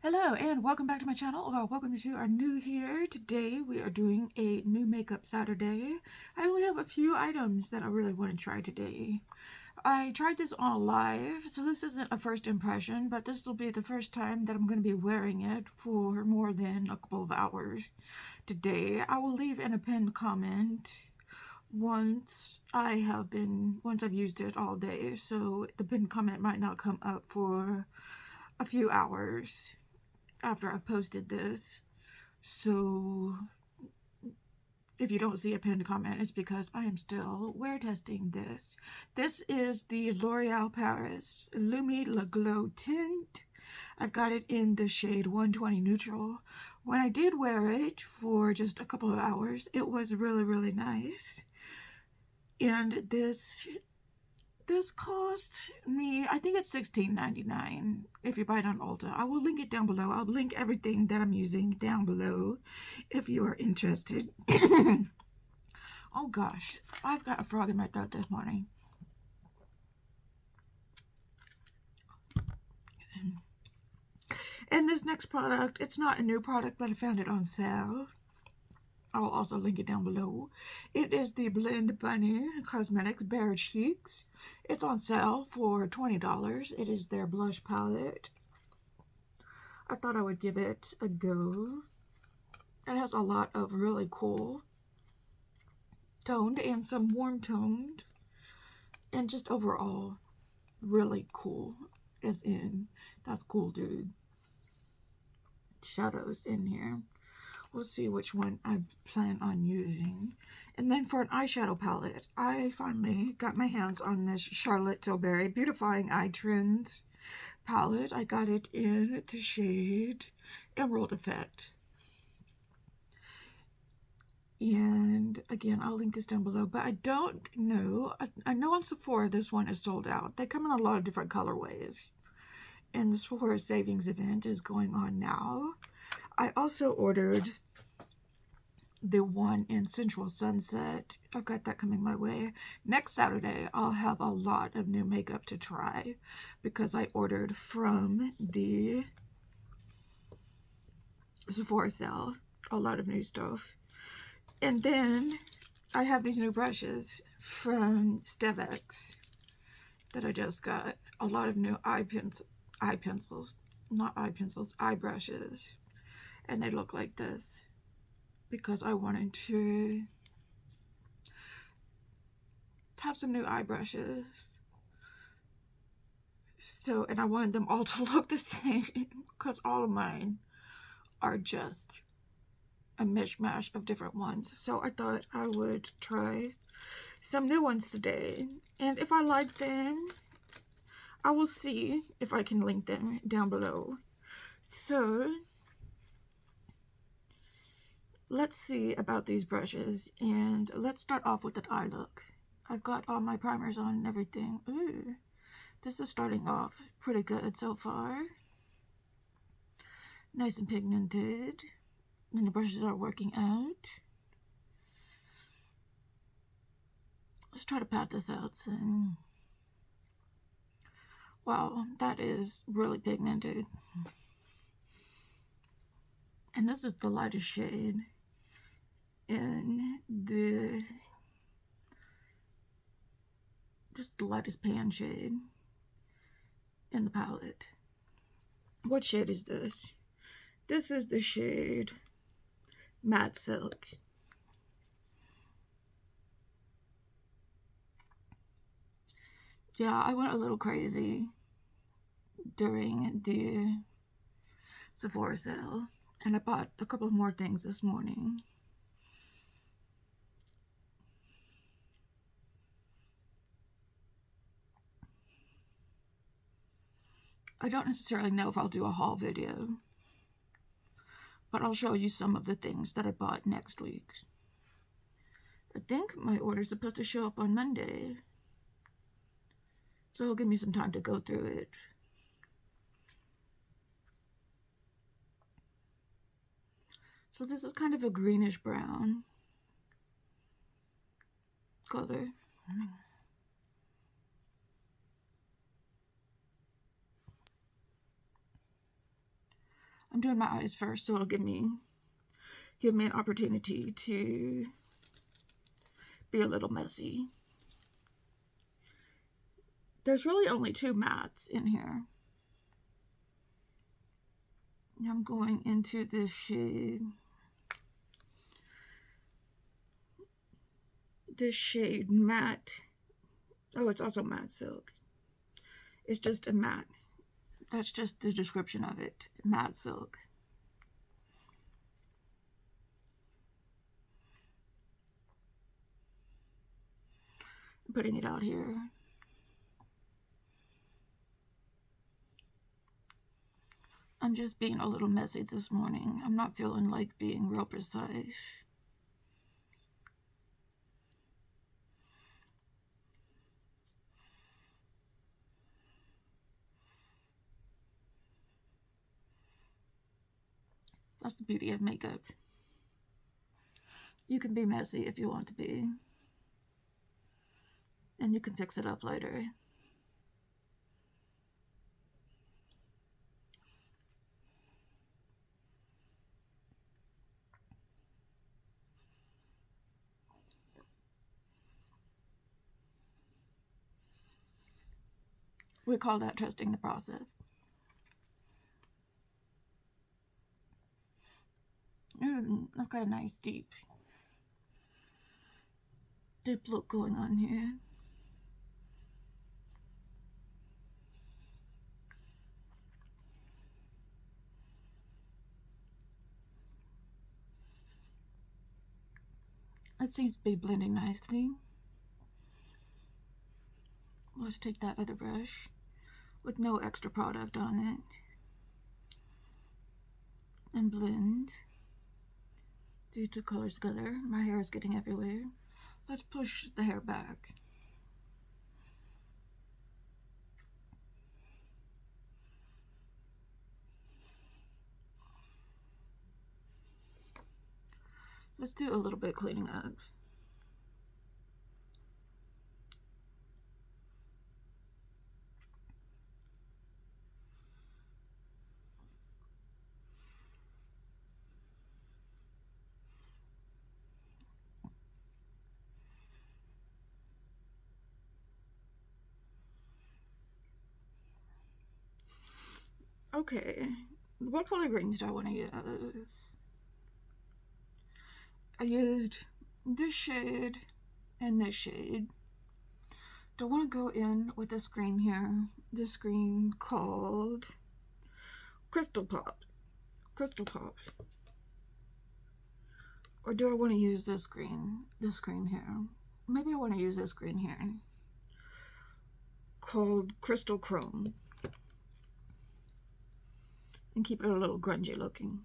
Hello and welcome back to my channel. Welcome if you are new here. Today we are doing a new makeup Saturday. I only have a few items that I really want to try today. I tried this on a live, so this isn't a first impression, but this will be the first time that I'm going to be wearing it for more than a couple of hours today. I will leave in a pinned comment once I've used it all day, so the pinned comment might not come up for a few hours after I've posted this. So if you don't see a pinned comment, it's because I am still wear testing this. This is the L'Oreal Paris Lume Le Glow Tint. I got it in the shade 120 Neutral. When I did wear it for just a couple of hours, it was really nice. And this cost me, I think it's $16.99 if you buy it on Ulta. I will link it down below. I'll link everything that I'm using down below if you are interested. Oh gosh, I've got a frog in my throat this morning. And this next product, it's not a new product, but I found it on sale. I will also link it down below. It is the Blend Bunny Cosmetics Bare Cheeks. It's on sale for $20. It is their blush palette. I thought I would give it a go. It has a lot of really cool toned and some warm toned. And just overall really cool. As in, that's cool, dude. Shadows in here. We'll see which one I plan on using. And then for an eyeshadow palette, I finally got my hands on this Charlotte Tilbury Beautifying Eye Trends palette. I got it in the shade Emerald Effect. And again, I'll link this down below, but I don't know. I know on Sephora this one is sold out. They come in a lot of different colorways. And the Sephora Savings event is going on now. I also ordered the one in Sensual Sunset. I've got that coming my way. Next Saturday, I'll have a lot of new makeup to try because I ordered from the Sephora sale a lot of new stuff. And then I have these new brushes from Stevvex that I just got. A lot of new eye brushes. And they look like this because I wanted to have some new eye brushes. So, and I wanted them all to look the same because all of mine are just a mishmash of different ones. So I thought I would try some new ones today. And if I like them, I will see if I can link them down below. So let's see about these brushes, and let's start off with the eye look. I've got all my primers on and everything. Ooh, this is starting off pretty good so far. Nice and pigmented. And the brushes are working out. Let's try to pat this out soon. Wow, that is really pigmented. And this is the lightest shade in this is the lightest pan shade in the palette. What shade is this? This is the shade Matte Silk. Yeah, I went a little crazy during the Sephora sale, and I bought a couple more things this morning. I don't necessarily know if I'll do a haul video, but I'll show you some of the things that I bought next week. I think my order's supposed to show up on Monday, so it'll give me some time to go through it. So this is kind of a greenish brown color. I'm doing my eyes first, so it'll give me an opportunity to be a little messy. There's really only 2 mattes in here. I'm going into this shade. This shade matte. Oh, it's also matte silk. It's just a matte. That's just the description of it. Matte silk. I'm putting it out here. I'm just being a little messy this morning. I'm not feeling like being real precise. That's the beauty of makeup. You can be messy if you want to be. And you can fix it up later. We call that trusting the process. I've got a nice deep look going on here. It seems to be blending nicely. Let's take that other brush with no extra product on it and blend these 2 colors together. My hair is getting everywhere. Let's push the hair back. Let's do a little bit cleaning up. Okay, what color greens do I want to use? I used this shade and this shade. Do I want to go in with this green here? This green called Crystal Pop. Or do I want to use this green here? Maybe I want to use this green here called Crystal Chrome. And keep it a little grungy looking.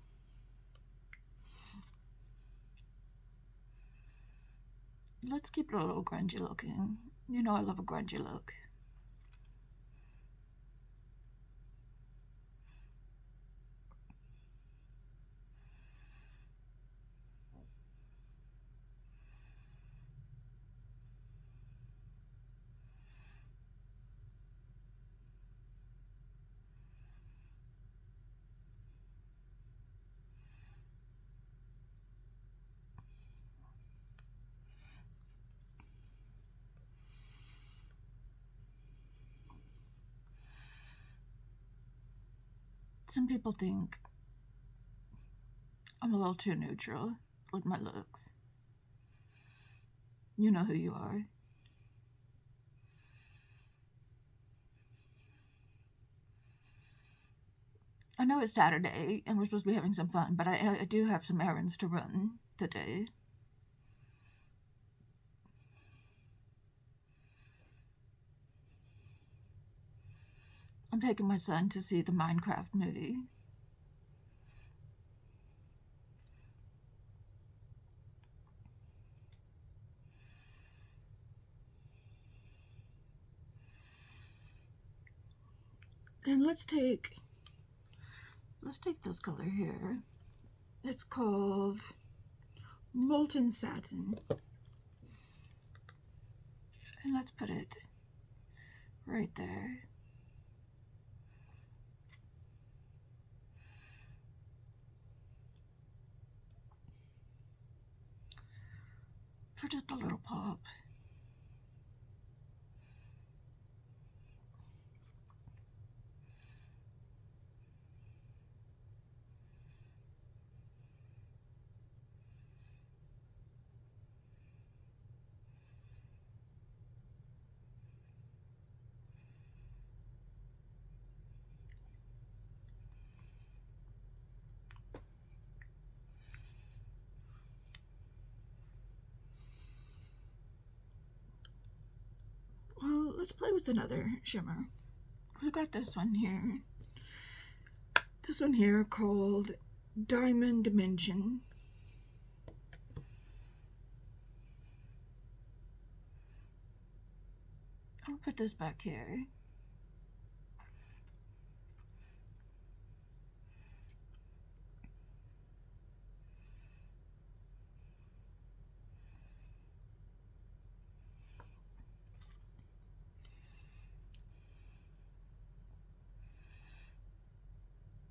Let's keep it a little grungy looking. You know I love a grungy look. Some people think I'm a little too neutral with my looks. You know who you are. I know it's Saturday and we're supposed to be having some fun, but I do have some errands to run today. I'm taking my son to see the Minecraft movie. And let's take this color here. It's called Molten Satin. And let's put it right there. for just a little pop. Well, let's play with another shimmer. We got this one here. This one here called Diamond Dimension. I'll put this back here.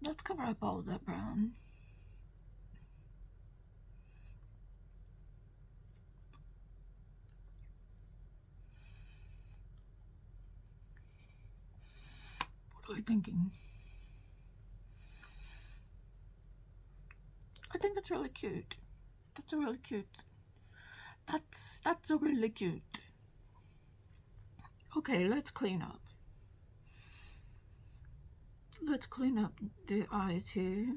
Let's cover up all of that brown. What are we thinking? I think that's really cute. That's a really cute. That's a really cute. Okay, let's clean up. Let's clean up the eyes here.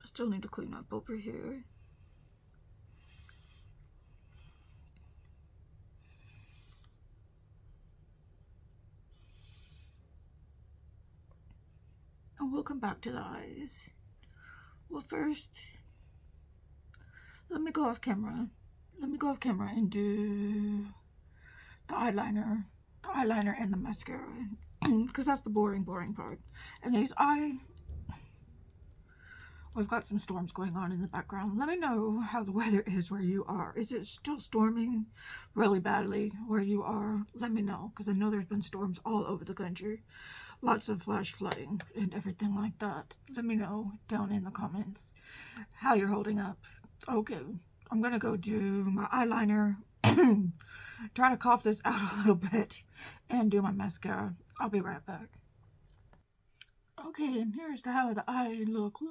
I still need to clean up over here. And we'll come back to the eyes. Well, first, let me go off camera. Let me go off camera and do the eyeliner and the mascara. Because that's the boring part. And these we've got some storms going on in the background. Let me know how the weather is where you are. Is it still storming really badly where you are? Let me know, because I know there's been storms all over the country. Lots of flash flooding and everything like that. Let me know down in the comments how you're holding up. Okay, I'm gonna go do my eyeliner. Try to cough this out a little bit and do my mascara. I'll be right back. Okay, and here's how the eye looks.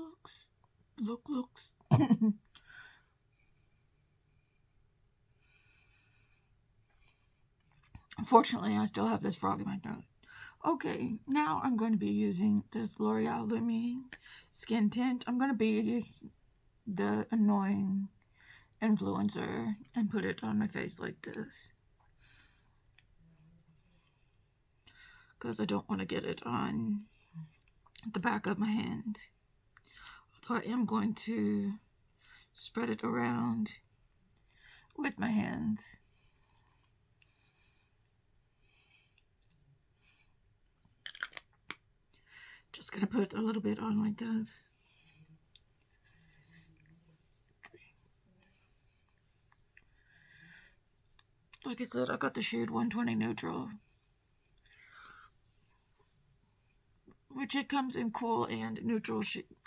Unfortunately, I still have this frog in my throat. Okay, now I'm going to be using this L'Oreal Lume Skin Tint. I'm going to be the annoying influencer and put it on my face like this, because I don't want to get it on the back of my hand. Although I am going to spread it around with my hands. Just gonna put a little bit on like that. Like I said, I got the shade 120 Neutral, which it comes in cool and neutral,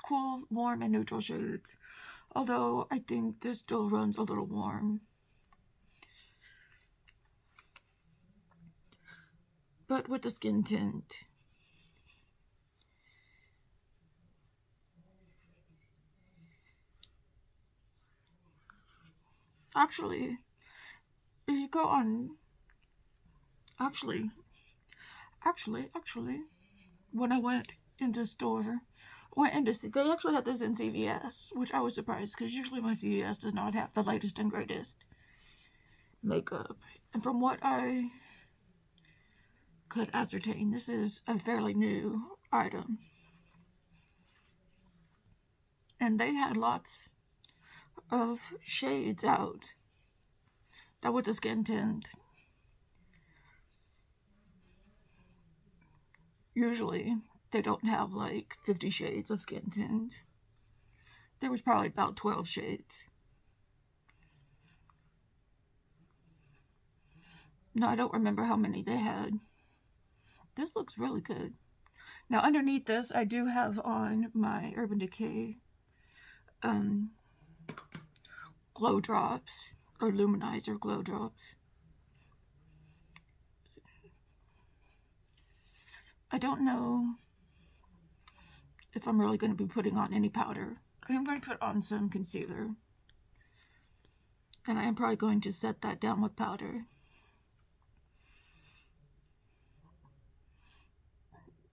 cool, warm, and neutral shades. Although I think this still runs a little warm. But with the skin tint, actually, if you go on, actually, when I went into store, they actually had this in CVS, which I was surprised, because usually my CVS does not have the latest and greatest makeup. And from what I could ascertain, this is a fairly new item. And they had lots of shades out. Now with the skin tint, usually they don't have like 50 shades of skin tint. There was probably about 12 shades. No, I don't remember how many they had. This looks really good. Now underneath this, I do have on my Urban Decay glow drops, or Luminizer glow drops. I don't know if I'm really going to be putting on any powder. I am going to put on some concealer. And I am probably going to set that down with powder.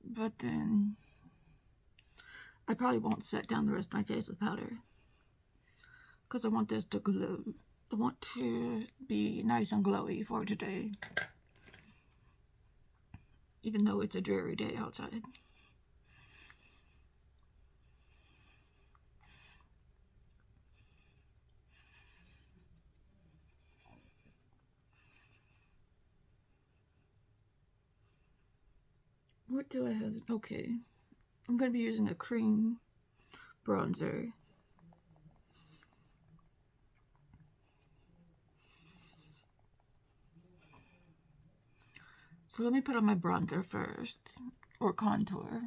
But then I probably won't set down the rest of my face with powder, because I want this to glow. I want to be nice and glowy for today, even though it's a dreary day outside. What do I have? Okay, I'm going to be using a cream bronzer. So let me put on my bronzer first, or contour,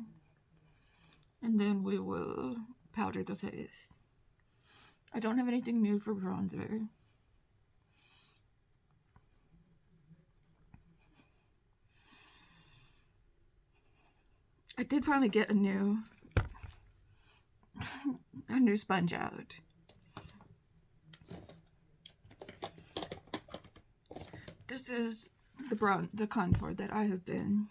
and then we will powder the face. I don't have anything new for bronzer. I did finally get a new sponge out. This is the contour that I've been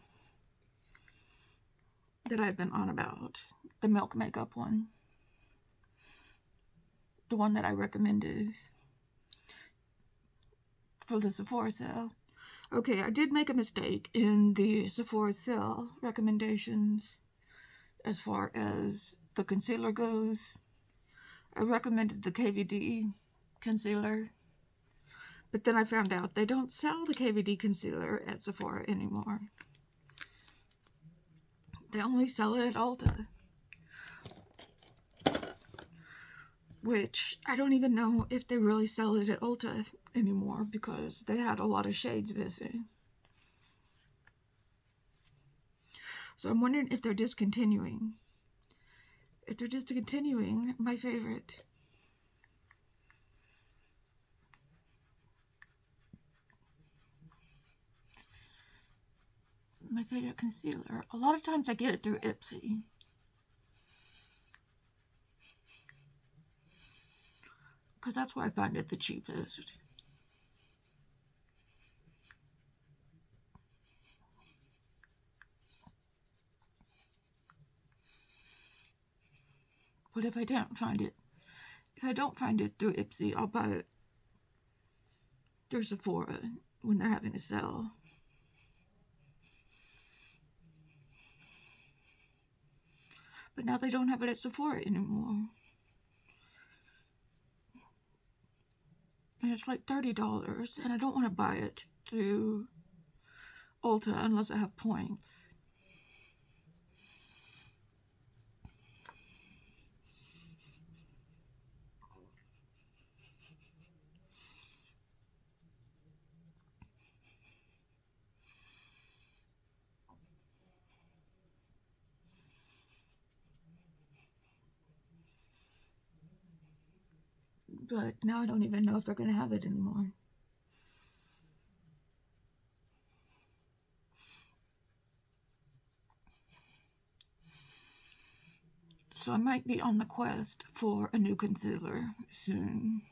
on about. The Milk Makeup one. The one that I recommended for the Sephora sale. Okay, I did make a mistake in the Sephora sale recommendations as far as the concealer goes. I recommended the KVD concealer, but then I found out they don't sell the KVD concealer at Sephora anymore. They only sell it at Ulta, which I don't even know if they really sell it at Ulta anymore, because they had a lot of shades missing. So I'm wondering if they're discontinuing. If they're discontinuing my favorite concealer. A lot of times I get it through Ipsy. Because that's where I find it the cheapest. But if I don't find it through Ipsy, I'll buy it through Sephora when they're having a sale. But now they don't have it at Sephora anymore. And it's like $30, and I don't want to buy it through Ulta unless I have points. But now I don't even know if they're going to have it anymore. So I might be on the quest for a new concealer soon.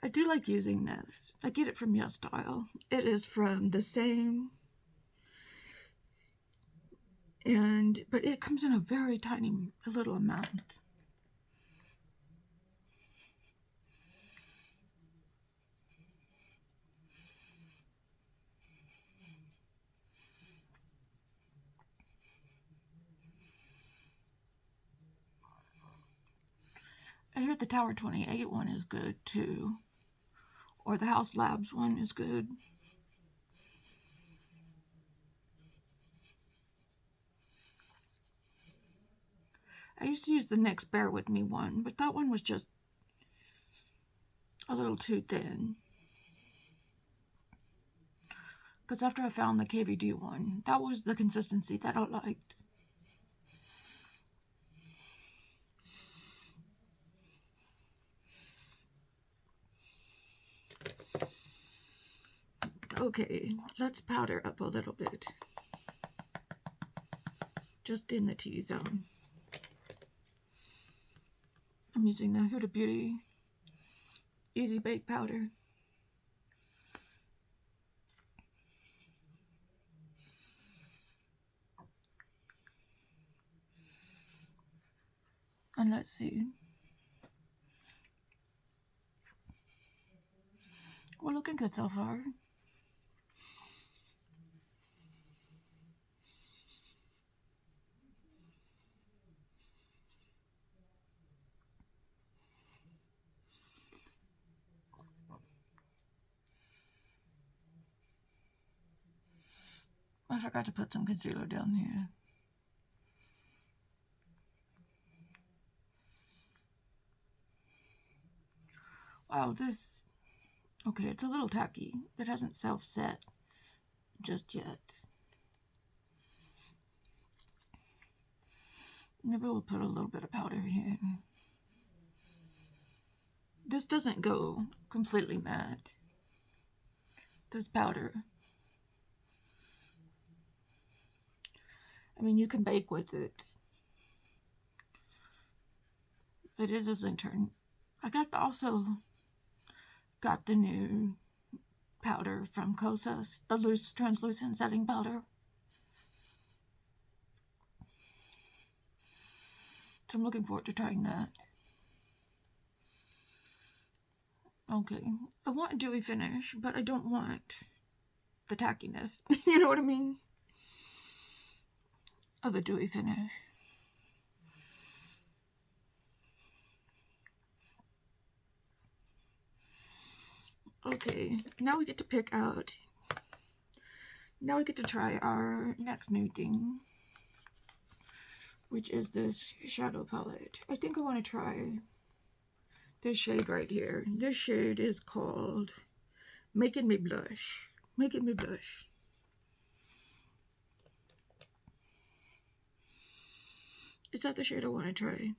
I do like using this. I get it from YesStyle. It is from the same, but it comes in a very tiny little amount. I hear the Tower 28 one is good too. Or the House Labs one is good. I used to use the NYX Bear With Me one, but that one was just a little too thin. Because after I found the KVD one, that was the consistency that I liked. Okay, let's powder up a little bit. Just in the T-zone. I'm using the Huda Beauty Easy Bake Powder. And let's see. We're looking good so far. I forgot to put some concealer down here. Wow, this... Okay, it's a little tacky. It hasn't self-set just yet. Maybe we'll put a little bit of powder here. This doesn't go completely matte. This powder. I mean, you can bake with it. But it doesn't turn. I also got the new powder from Kosas, the loose translucent setting powder. So I'm looking forward to trying that. Okay, I want a dewy finish, but I don't want the tackiness. You know what I mean? Of a dewy finish. Okay, now we get to pick out. Now we get to try our next new thing, which is this shadow palette. I think I want to try this shade right here. This shade is called Making Me Blush. Making Me Blush. Is that the shade I want to try?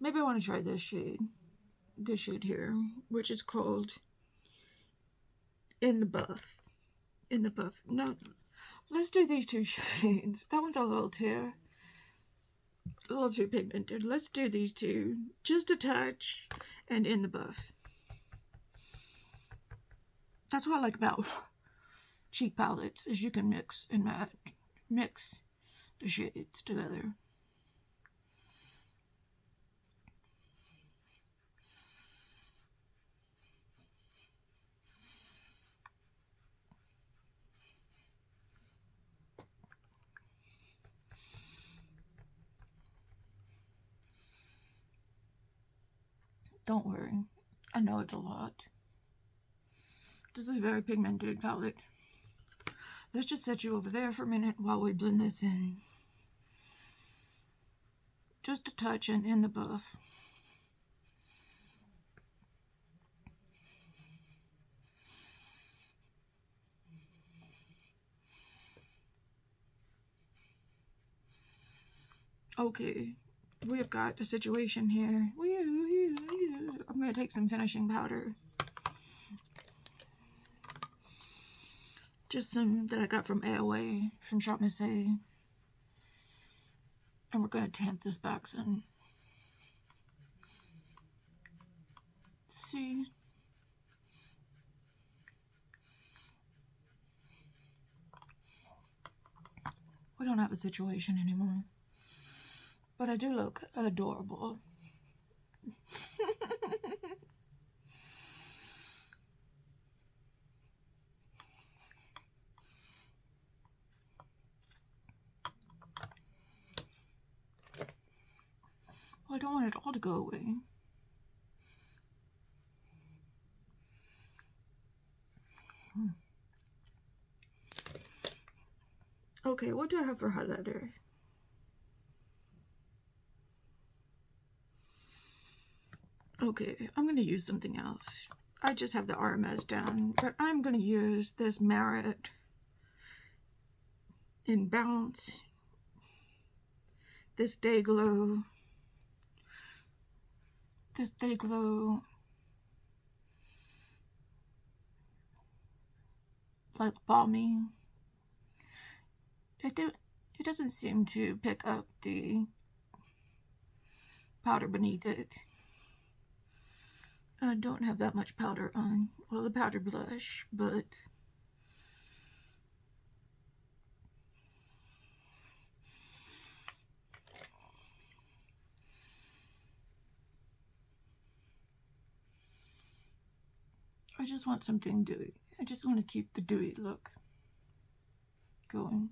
Maybe I want to try this shade. This shade here, which is called In the Buff. In the Buff. No, let's do these two shades. That one's a little too pigmented. Let's do these two. Just a touch and In the Buff. That's what I like about cheek palettes, is you can mix and match. Mix the shades together. Don't worry, I know it's a lot. This is a very pigmented palette. Let's just set you over there for a minute while we blend this in. Just a touch and In the Buff. Okay, we've got a situation here. I'm going to take some finishing powder. Just some that I got from AOA, from Shop Miss A. And we're going to tamp this back some. See? We don't have a situation anymore. But I do look adorable. Well, I don't want it all to go away. Okay, what do I have for highlighter? Okay, I'm going to use something else. I just have the RMS down, but I'm going to use this Merit in Bounce, this Day Glow like balmy. It doesn't seem to pick up the powder beneath it. I don't have that much powder on, well, the powder blush, but I just want something dewy. I just want to keep the dewy look going.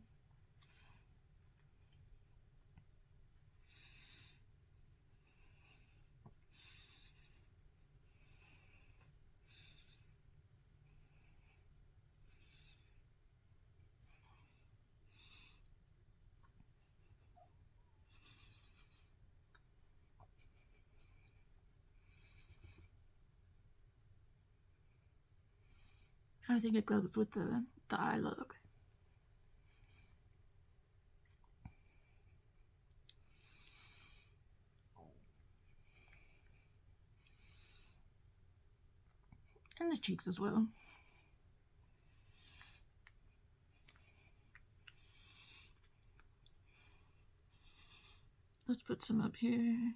I think it goes with the eye look. And the cheeks as well. Let's put some up here.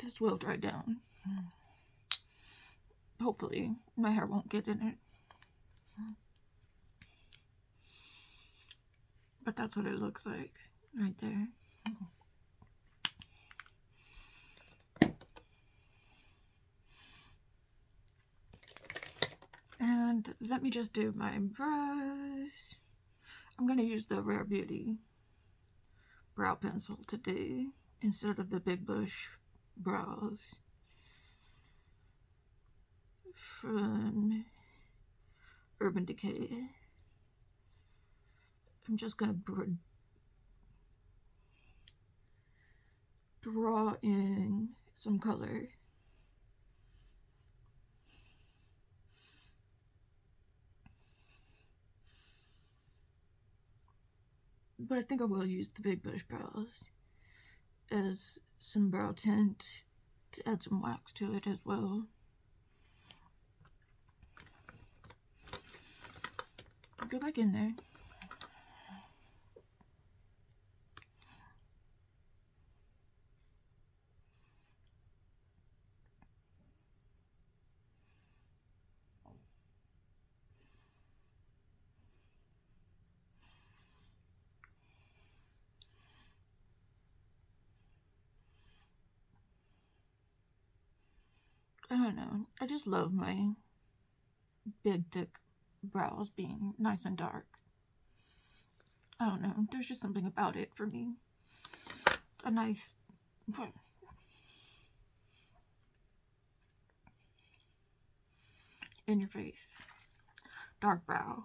This will dry down. Hopefully my hair won't get in it. But that's what it looks like right there. And let me just do my brush. I'm going to use the Rare Beauty brow pencil today instead of the Big Bush brows from Urban Decay. I'm just going to draw in some color. But I think I will use the Big Bush brows as some brow tint to add some wax to it as well. Go back in there. I don't know. I just love my big, thick brows being nice and dark. I don't know. There's just something about it for me. A nice... in your face. Dark brow.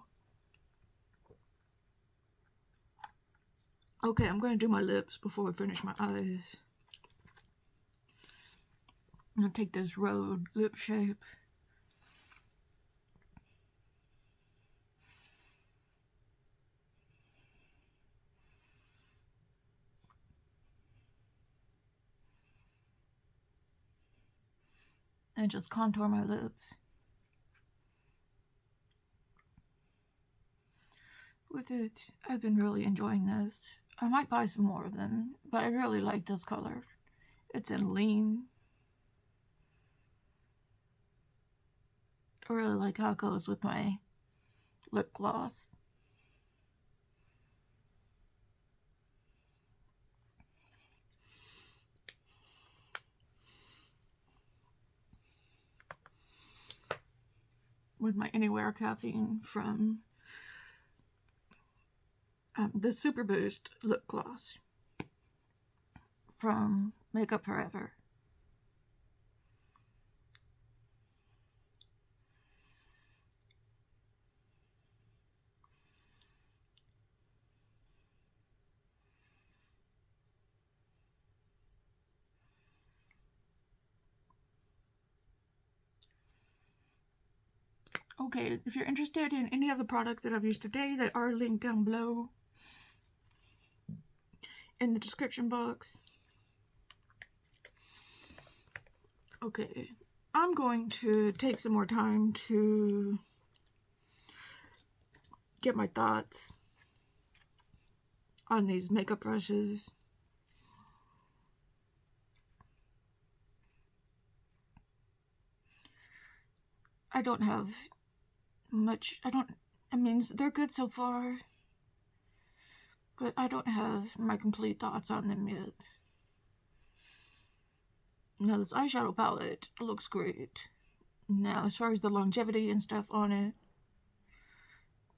Okay, I'm going to do my lips before I finish my eyes. I'm going to take this Rode lip shape. And just contour my lips. With it, I've been really enjoying this. I might buy some more of them, but I really like this color. It's in Lean. I really like how it goes with my lip gloss. With my Anywhere Caffeine from the Super Boost lip gloss from Makeup Forever. Okay, if you're interested in any of the products that I've used today, they are linked down below in the description box. Okay, I'm going to take some more time to get my thoughts on these makeup brushes. I don't have much, I mean, they're good so far, but I don't have my complete thoughts on them yet. Now, this eyeshadow palette looks great. Now, as far as the longevity and stuff on it,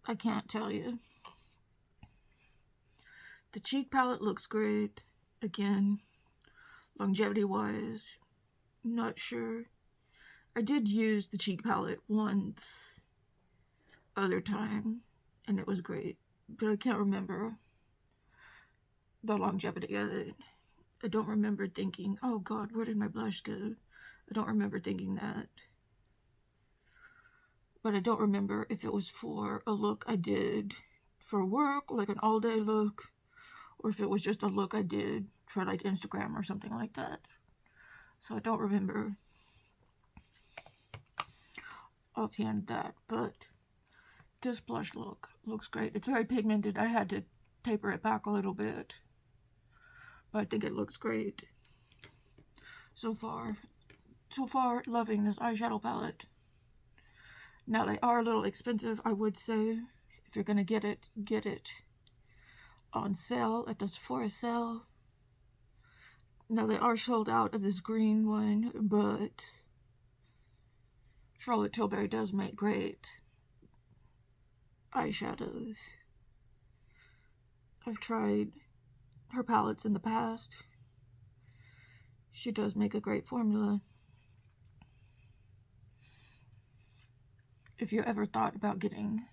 I can't tell you. The cheek palette looks great. Again, longevity-wise, not sure. I did use the cheek palette once other time, and it was great, but I can't remember the longevity of it. I don't remember thinking, oh God, where did my blush go? I don't remember thinking that. But I don't remember if it was for a look I did for work, like an all-day look, or if it was just a look I did for like Instagram or something like that. So I don't remember offhand that, but this blush look looks great. It's very pigmented. I had to taper it back a little bit, but I think it looks great so far. So far, loving this eyeshadow palette. Now, they are a little expensive, I would say. If you're gonna get it on sale at the Sephora sale. Now, they are sold out of this green one, but Charlotte Tilbury does make great eyeshadows. I've tried her palettes in the past. She does make a great formula. If you ever thought about getting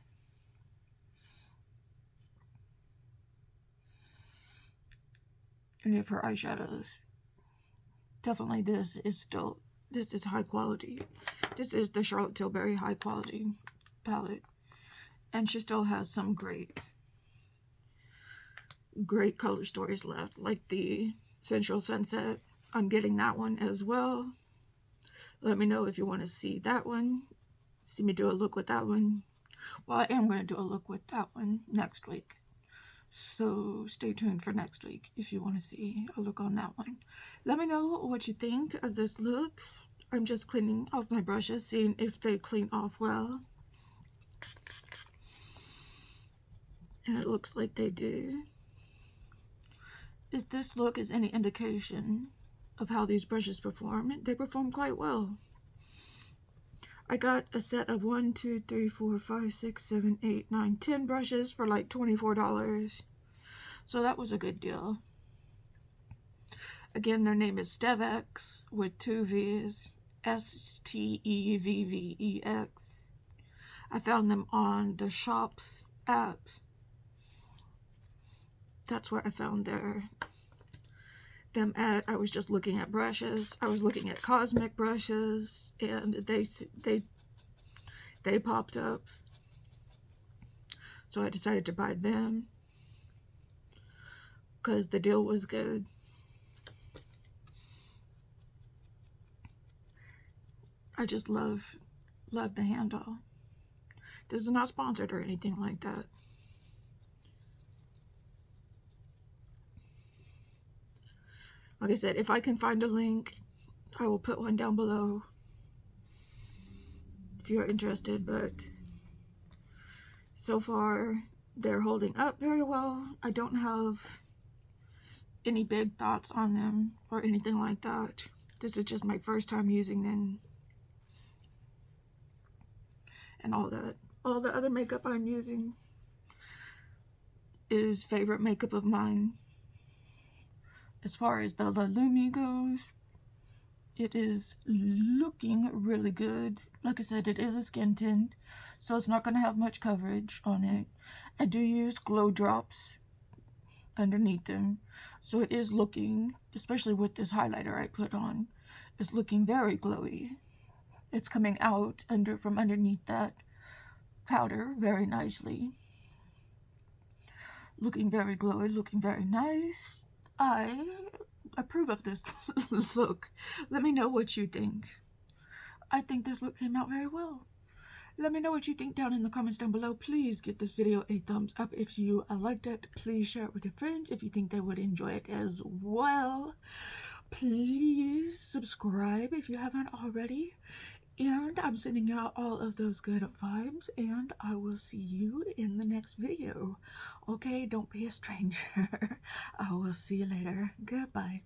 any of her eyeshadows, definitely this is high quality. This is the Charlotte Tilbury high quality palette, and she still has some great color stories left, like the Sensual Sunset. I'm getting that one as well. Let me know if you want to see that one, see me do a look with that one. Well, I am going to do a look with that one next week, so stay tuned for next week if you want to see a look on that one. Let me know what you think of this look. I'm just cleaning off my brushes, seeing if they clean off well, and it looks like they do. If this look is any indication of how these brushes perform, they perform quite well. I got a set of 1, 2, 3, 4, 5, 6, 7, 8, 9, 10 brushes for like $24. So that was a good deal. Again, their name is Stevvex with 2 V's, Stevvex. I found them on the shop app. That's where I found them at. I was just looking at brushes. I was looking at cosmic brushes, and they popped up. So I decided to buy them because the deal was good. I just love the handle. This is not sponsored or anything like that. Like I said, if I can find a link, I will put one down below if you're interested, but so far they're holding up very well. I don't have any big thoughts on them or anything like that. This is just my first time using them. And all the other makeup I'm using is favorite makeup of mine. As far as the Lume goes, it is looking really good. Like I said, it is a skin tint, so it's not going to have much coverage on it. I do use glow drops underneath them, so it is looking, especially with this highlighter I put on, it's looking very glowy. It's coming out from underneath that powder very nicely. Looking very glowy, looking very nice. I approve of this look. Let me know what you think. I think this look came out very well. Let me know what you think down in the comments down below. Please give this video a thumbs up if you liked it. Please share it with your friends if you think they would enjoy it as well. Please subscribe if you haven't already. And I'm sending out all of those good vibes, and I will see you in the next video. Okay, don't be a stranger. I will see you later. Goodbye.